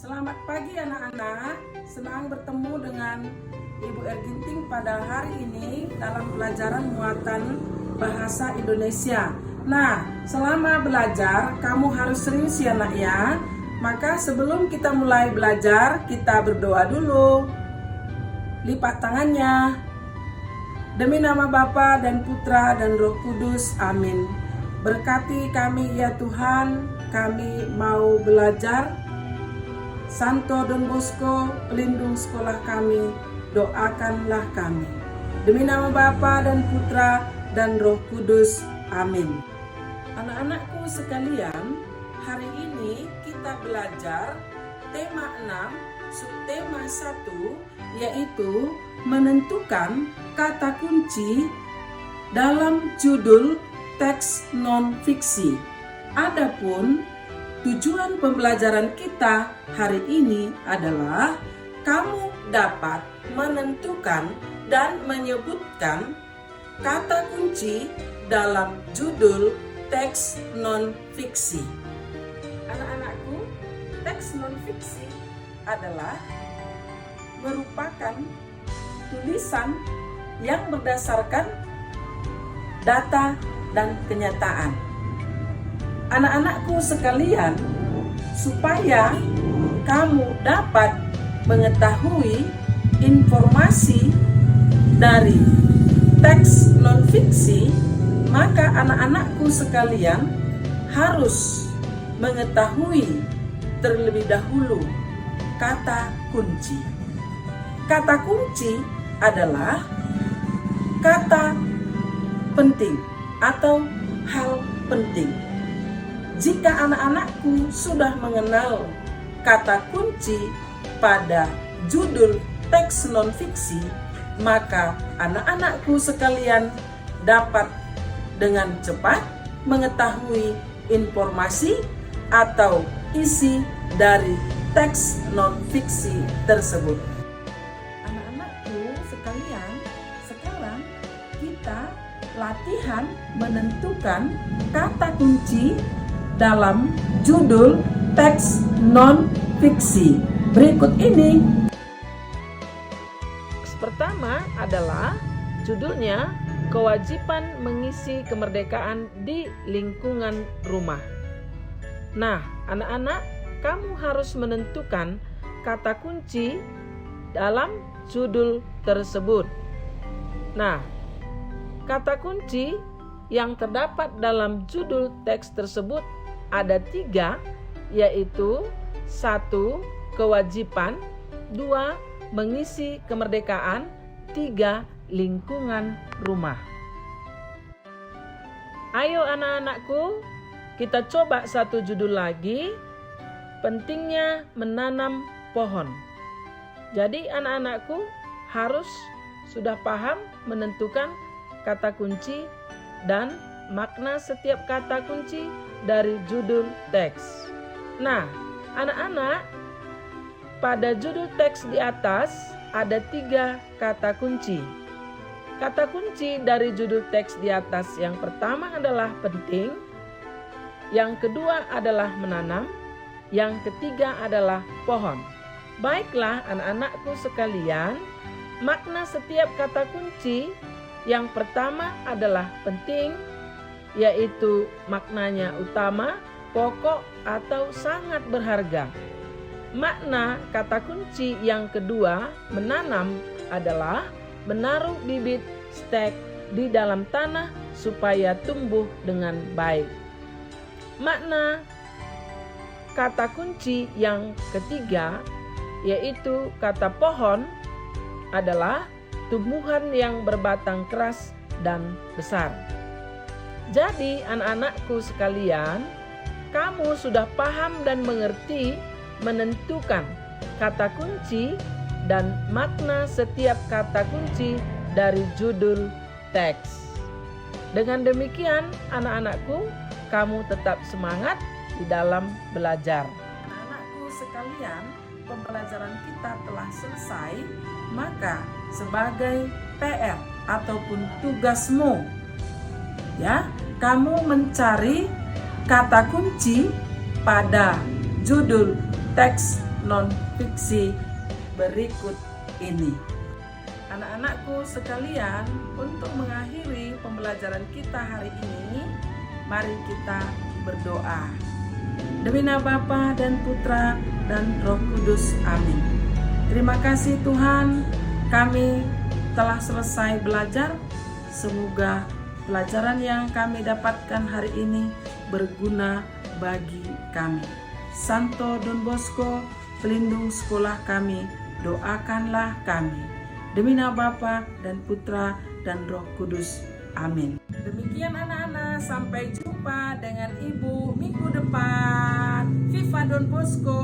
Selamat pagi anak-anak, senang bertemu dengan Ibu Erginting pada hari ini dalam pelajaran muatan bahasa Indonesia. Nah, selama belajar kamu harus serius ya nak ya. Maka sebelum kita mulai belajar, kita berdoa dulu. Lipat tangannya. Demi nama Bapa dan Putra dan Roh Kudus, amin. Berkati kami ya Tuhan, kami mau belajar. Santo Don Bosco, pelindung sekolah kami, doakanlah kami. Demi nama Bapa dan Putra dan Roh Kudus, amin. Anak-anakku sekalian, hari ini kita belajar tema 6, subtema 1, yaitu menentukan kata kunci dalam judul teks non-fiksi. Adapun tujuan pembelajaran kita hari ini adalah kamu dapat menentukan dan menyebutkan kata kunci dalam judul teks non-fiksi. Anak-anakku, teks non-fiksi adalah merupakan tulisan yang berdasarkan data dan kenyataan. Anak-anakku sekalian, supaya kamu dapat mengetahui informasi dari teks non-fiksi, maka anak-anakku sekalian harus mengetahui terlebih dahulu kata kunci. Kata kunci adalah kata penting atau hal penting. Jika anak-anakku sudah mengenal kata kunci pada judul teks non-fiksi, maka anak-anakku sekalian dapat dengan cepat mengetahui informasi atau isi dari teks non-fiksi tersebut. Anak-anakku sekalian, sekarang kita latihan menentukan kata kunci dalam judul teks non-fiksi. Berikut ini. Pertama adalah judulnya kewajiban mengisi kemerdekaan di lingkungan rumah. Nah, anak-anak, kamu harus menentukan kata kunci dalam judul tersebut. Nah, kata kunci yang terdapat dalam judul teks tersebut ada 3, yaitu 1. Kewajiban, 2. Mengisi kemerdekaan, 3. Lingkungan rumah. Ayo anak-anakku, kita coba satu judul lagi, pentingnya menanam pohon. Jadi anak-anakku harus sudah paham menentukan kata kunci dan makna setiap kata kunci dari judul teks. Nah, anak-anak, pada judul teks di atas ada 3 kata kunci. Kata kunci dari judul teks di atas yang pertama adalah penting, yang kedua adalah menanam, yang ketiga adalah pohon. Baiklah anak-anakku sekalian, makna setiap kata kunci yang pertama adalah penting, yaitu maknanya utama, pokok atau sangat berharga. Makna kata kunci yang kedua, menanam, adalah menaruh bibit stek di dalam tanah supaya tumbuh dengan baik. Makna kata kunci yang ketiga, yaitu kata pohon, adalah tumbuhan yang berbatang keras dan besar. Jadi anak-anakku sekalian, kamu sudah paham dan mengerti menentukan kata kunci dan makna setiap kata kunci dari judul teks. Dengan demikian anak-anakku, kamu tetap semangat di dalam belajar. Anak-anakku sekalian, pembelajaran kita telah selesai. Maka sebagai PR ataupun tugasmu, ya, kamu mencari kata kunci pada judul teks non-fiksi berikut ini. Anak-anakku sekalian, untuk mengakhiri pembelajaran kita hari ini, mari kita berdoa. Demi nama Bapa dan Putra dan Roh Kudus. Amin. Terima kasih Tuhan, kami telah selesai belajar. Semoga pelajaran yang kami dapatkan hari ini berguna bagi kami. Santo Don Bosco, pelindung sekolah kami, doakanlah kami. Demi nama Bapa dan Putra dan Roh Kudus. Amin. Demikian anak-anak, sampai jumpa dengan Ibu minggu depan. Viva Don Bosco.